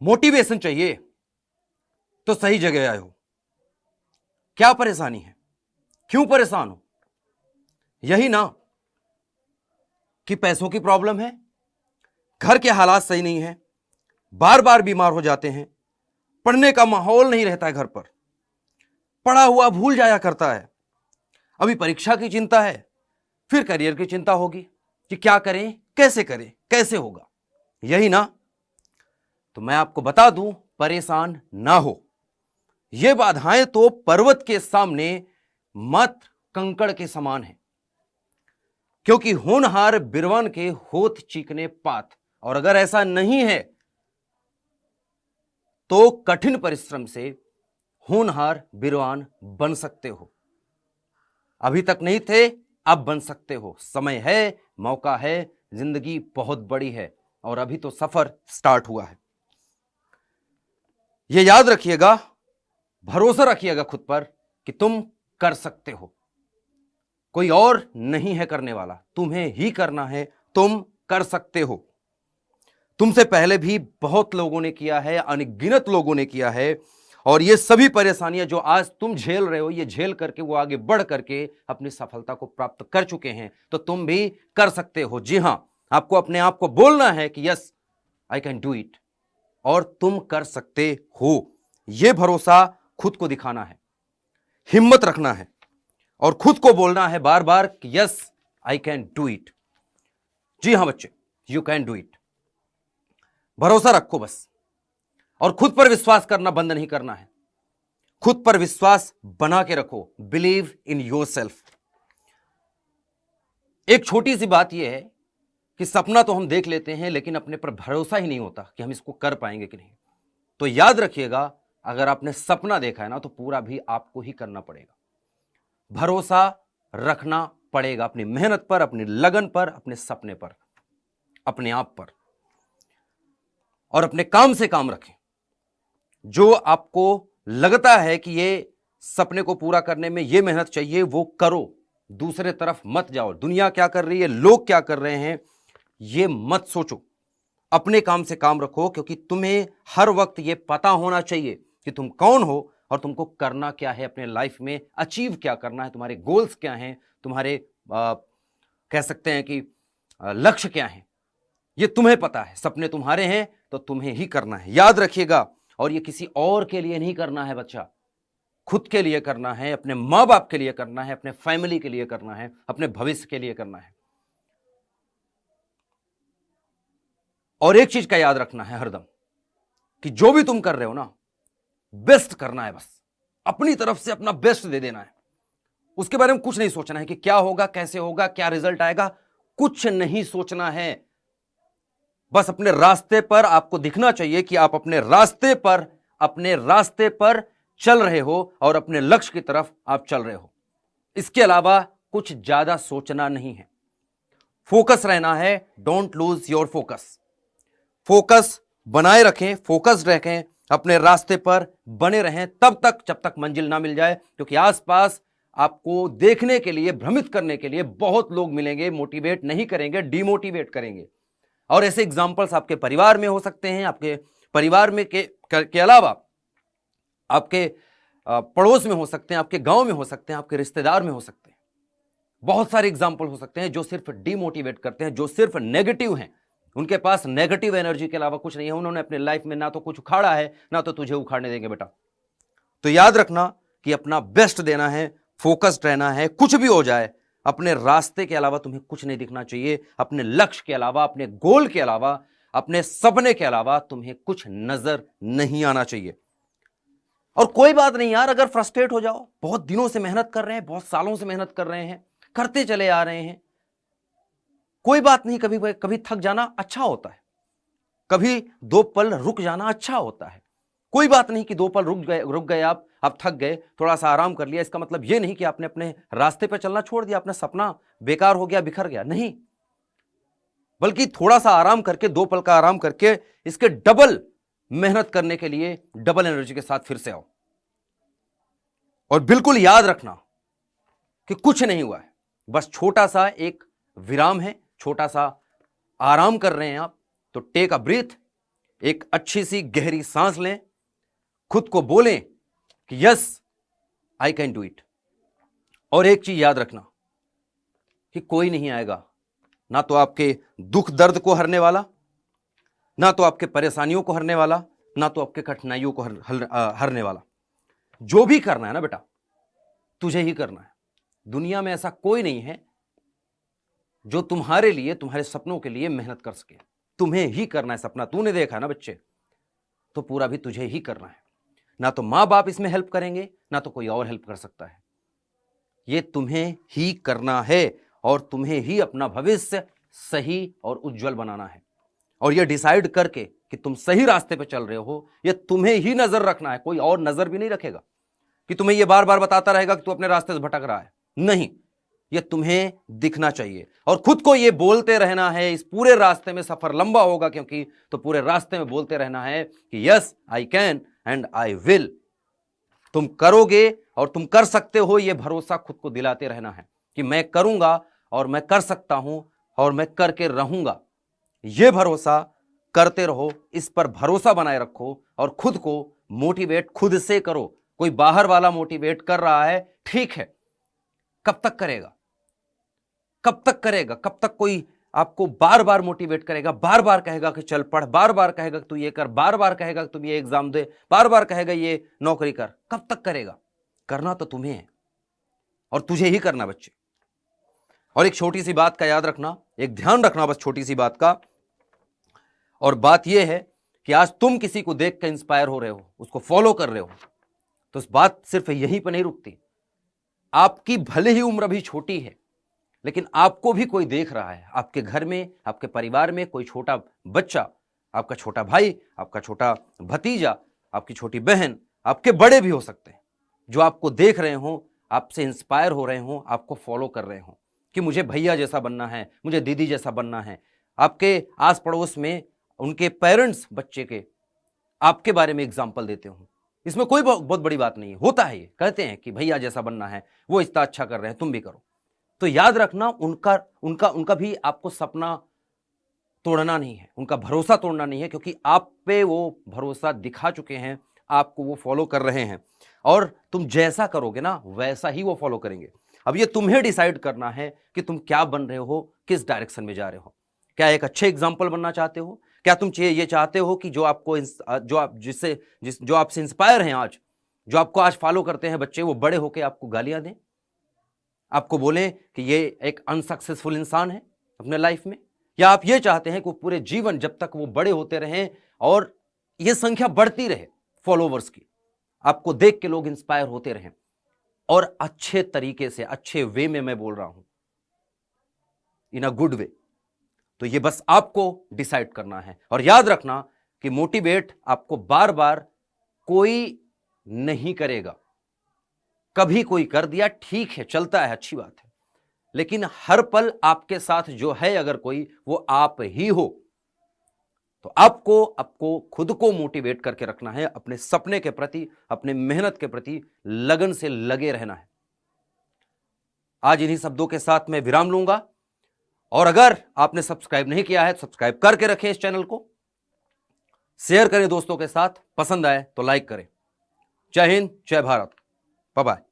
Motivation चाहिए तो सही जगह आए हो। क्या परेशानी है, क्यों परेशान हो? यही ना कि पैसों की प्रॉब्लम है, घर के हालात सही नहीं है, बार बार बीमार हो जाते हैं, पढ़ने का माहौल नहीं रहता है, घर पर पढ़ा हुआ भूल जाया करता है, अभी परीक्षा की चिंता है, फिर करियर की चिंता होगी कि क्या करें, कैसे होगा। यही ना, तो मैं आपको बता दूं, परेशान ना हो। ये बाधाएं तो पर्वत के सामने मात्र कंकड़ के समान है, क्योंकि होनहार बिरवान के होठ चीकने पात। और अगर ऐसा नहीं है तो कठिन परिश्रम से होनहार बिरवान बन सकते हो। अभी तक नहीं थे, अब बन सकते हो। समय है, मौका है, जिंदगी बहुत बड़ी है और अभी तो सफर स्टार्ट हुआ है। यह याद रखिएगा, भरोसा रखिएगा खुद पर कि तुम कर सकते हो। कोई और नहीं है करने वाला, तुम्हें ही करना है। तुम कर सकते हो। तुमसे पहले भी बहुत लोगों ने किया है, अनगिनत लोगों ने किया है, और ये सभी परेशानियां जो आज तुम झेल रहे हो, ये झेल करके वो आगे बढ़ करके अपनी सफलता को प्राप्त कर चुके हैं। तो तुम भी कर सकते हो। जी हां, आपको अपने आप को बोलना है कि yes I can do it, और तुम कर सकते हो। यह भरोसा खुद को दिखाना है, हिम्मत रखना है और खुद को बोलना है बार बार कि yes I can do it. जी हां बच्चे, यू कैन डू इट। भरोसा रखो बस, और खुद पर विश्वास करना बंद नहीं करना है। खुद पर विश्वास बना के रखो। Believe in yourself. एक छोटी सी बात यह है कि सपना तो हम देख लेते हैं, लेकिन अपने पर भरोसा ही नहीं होता कि हम इसको कर पाएंगे कि नहीं। तो याद रखिएगा, अगर आपने सपना देखा है ना, तो पूरा भी आपको ही करना पड़ेगा। भरोसा रखना पड़ेगा अपनी मेहनत पर, अपनी लगन पर, अपने सपने पर, अपने आप पर, और अपने काम से काम रखें। जो आपको लगता है कि ये सपने को पूरा करने में ये मेहनत चाहिए, वो करो। दूसरे तरफ मत जाओ। दुनिया क्या कर रही है, लोग क्या कर रहे हैं, ये मत सोचो। अपने काम से काम रखो, क्योंकि तुम्हें हर वक्त ये पता होना चाहिए कि तुम कौन हो और तुमको करना क्या है अपने लाइफ में, अचीव क्या करना है, तुम्हारे गोल्स क्या हैं, तुम्हारे कह सकते हैं कि लक्ष्य क्या हैं, ये तुम्हें पता है। सपने तुम्हारे हैं तो तुम्हें ही करना है, याद रखिएगा। और ये किसी और के लिए नहीं करना है बच्चा, खुद के लिए करना है, अपने माँ बाप के लिए करना है, अपने फैमिली के लिए करना है, अपने भविष्य के लिए करना है। और एक चीज का याद रखना है हरदम, कि जो भी तुम कर रहे हो ना, बेस्ट करना है। बस अपनी तरफ से अपना बेस्ट दे देना है। उसके बारे में कुछ नहीं सोचना है कि क्या होगा, कैसे होगा, क्या रिजल्ट आएगा, कुछ नहीं सोचना है। बस अपने रास्ते पर आपको दिखना चाहिए कि आप अपने रास्ते पर चल रहे हो और अपने लक्ष्य की तरफ आप चल रहे हो। इसके अलावा कुछ ज्यादा सोचना नहीं है। फोकस रहना है। Don't lose your focus. Focus बनाए रखें, फोकस्ड रखें, अपने रास्ते पर बने रहें तब तक जब तक मंजिल ना मिल जाए। क्योंकि आसपास आपको देखने के लिए, भ्रमित करने के लिए बहुत लोग मिलेंगे। मोटिवेट नहीं करेंगे, डिमोटिवेट करेंगे। और ऐसे एग्जाम्पल्स आपके परिवार में हो सकते हैं, आपके परिवार में के अलावा आपके पड़ोस में हो सकते हैं, आपके गांव में हो सकते हैं, आपके रिश्तेदार में हो सकते हैं। बहुत सारे एग्जाम्पल हो सकते हैं जो सिर्फ डिमोटिवेट करते हैं, जो सिर्फ नेगेटिव हैं। उनके पास नेगेटिव एनर्जी के अलावा कुछ नहीं है। उन्होंने अपने लाइफ में ना तो कुछ उखाड़ा है, ना तो तुझे उखाड़ने देंगे बेटा। तो याद रखना कि अपना बेस्ट देना है, फोकस्ड रहना है। कुछ भी हो जाए, अपने रास्ते के अलावा तुम्हें कुछ नहीं दिखना चाहिए। अपने लक्ष्य के अलावा, अपने गोल के अलावा, अपने सपने के अलावा तुम्हें कुछ नजर नहीं आना चाहिए। और कोई बात नहीं यार, अगर फ्रस्ट्रेट हो जाओ, बहुत दिनों से मेहनत कर रहे हैं, बहुत सालों से मेहनत कर रहे हैं, करते चले आ रहे हैं, कोई बात नहीं। कभी कभी थक जाना अच्छा होता है, कभी दो पल रुक जाना अच्छा होता है। कोई बात नहीं कि दो पल रुक गए आप थक गए, थोड़ा सा आराम कर लिया। इसका मतलब यह नहीं कि आपने अपने रास्ते पर चलना छोड़ दिया, अपना सपना बेकार हो गया, बिखर गया, नहीं। बल्कि थोड़ा सा आराम करके, दो पल का आराम करके, इसके डबल मेहनत करने के लिए डबल एनर्जी के साथ फिर से आओ। और बिल्कुल याद रखना कि कुछ नहीं हुआ है, बस छोटा सा एक विराम है, छोटा सा आराम कर रहे हैं आप। तो टेक अ ब्रीथ, एक अच्छी सी गहरी सांस लें, खुद को बोलें कि yes I can do it. और एक चीज याद रखना कि कोई नहीं आएगा ना तो आपके दुख दर्द को हरने वाला, ना तो आपके परेशानियों को हरने वाला, ना तो आपके कठिनाइयों को हरने वाला। जो भी करना है ना बेटा, तुझे ही करना है। दुनिया में ऐसा कोई नहीं है जो तुम्हारे लिए, तुम्हारे सपनों के लिए मेहनत कर सके। तुम्हें ही करना है। सपना तूने देखा है ना बच्चे, तो पूरा भी तुझे ही करना है। ना तो मां बाप इसमें हेल्प करेंगे, ना तो कोई और हेल्प कर सकता है। ये तुम्हें ही करना है और तुम्हें ही अपना भविष्य सही और उज्जवल बनाना है। और यह डिसाइड करके कि तुम सही रास्ते पे चल रहे हो, यह तुम्हें ही नजर रखना है। कोई और नजर भी नहीं रखेगा कि तुम्हें यह बार बार बताता रहेगा कि तू अपने रास्ते से भटक रहा है। नहीं, यह तुम्हें दिखना चाहिए और खुद को यह बोलते रहना है। इस पूरे रास्ते में सफर लंबा होगा क्योंकि, तो पूरे रास्ते में बोलते रहना है कि yes I can and I will. तुम करोगे और तुम कर सकते हो, यह भरोसा खुद को दिलाते रहना है कि मैं करूंगा और मैं कर सकता हूं और मैं करके रहूंगा। यह भरोसा करते रहो, इस पर भरोसा बनाए रखो और खुद को मोटिवेट खुद से करो। कोई बाहर वाला मोटिवेट कर रहा है, ठीक है, कब तक करेगा? कब तक करेगा? कब तक कोई आपको बार बार मोटिवेट करेगा, बार बार कहेगा कि चल पढ़, बार बार कहेगा कि तू ये कर, बार बार कहेगा कि तुम ये एग्जाम दे, बार बार कहेगा ये नौकरी कर? कब तक करेगा? करना तो तुम्हें है और तुझे ही करना बच्चे। और एक छोटी सी बात का याद रखना, एक ध्यान रखना बस छोटी सी बात का, और बात यह है कि आज तुम किसी को देख कर इंस्पायर हो रहे हो, उसको फॉलो कर रहे हो, तो इस बात सिर्फ यहीं पर नहीं रुकती। आपकी भले ही उम्र अभी छोटी है, लेकिन आपको भी कोई देख रहा है। आपके घर में, आपके परिवार में कोई छोटा बच्चा, आपका छोटा भाई, आपका छोटा भतीजा, आपकी छोटी बहन, आपके बड़े भी हो सकते हैं, जो आपको देख रहे हो, आपसे इंस्पायर हो रहे हो, आपको फॉलो कर रहे हो कि मुझे भैया जैसा बनना है, मुझे दीदी जैसा बनना है। आपके आस पड़ोस में उनके पेरेंट्स बच्चे के आपके बारे में एग्जाम्पल देते हो। इसमें कोई बहुत बड़ी बात नहीं है, होता है। ये कहते हैं कि भैया जैसा बनना है, वो इतना अच्छा कर रहे हैं, तुम भी करो। तो याद रखना, उनका उनका उनका भी आपको सपना तोड़ना नहीं है, उनका भरोसा तोड़ना नहीं है, क्योंकि आप पे वो भरोसा दिखा चुके हैं, आपको वो फॉलो कर रहे हैं और तुम जैसा करोगे ना वैसा ही वो फॉलो करेंगे। अब ये तुम्हें डिसाइड करना है कि तुम क्या बन रहे हो, किस डायरेक्शन में जा रहे हो। क्या एक अच्छे एग्जाम्पल बनना चाहते हो? क्या तुम ये चाहते हो कि जो आपसे इंस्पायर हैं आज, जो आपको आज फॉलो करते हैं बच्चे, वो बड़े होकर आपको गालियां दें, आपको बोलें कि ये एक अनसक्सेसफुल इंसान है अपने लाइफ में? या आप ये चाहते हैं कि वो पूरे जीवन जब तक वो बड़े होते रहें और ये संख्या बढ़ती रहे फॉलोवर्स की, आपको देख के लोग इंस्पायर होते रहें, और अच्छे तरीके से, अच्छे वे में मैं बोल रहा हूं, इन अ गुड वे। तो ये बस आपको डिसाइड करना है। और याद रखना कि मोटिवेट आपको बार बार कोई नहीं करेगा। कभी कोई कर दिया, ठीक है, चलता है, अच्छी बात है, लेकिन हर पल आपके साथ जो है अगर कोई, वो आप ही हो। तो आपको खुद को मोटिवेट करके रखना है, अपने सपने के प्रति, अपने मेहनत के प्रति लगन से लगे रहना है। आज इन्हीं शब्दों के साथ मैं विराम लूंगा, और अगर आपने सब्सक्राइब नहीं किया है तो सब्सक्राइब करके रखें इस चैनल को, शेयर करें दोस्तों के साथ, पसंद आए तो लाइक करें। जय हिंद, जय भारत, बाय बाय।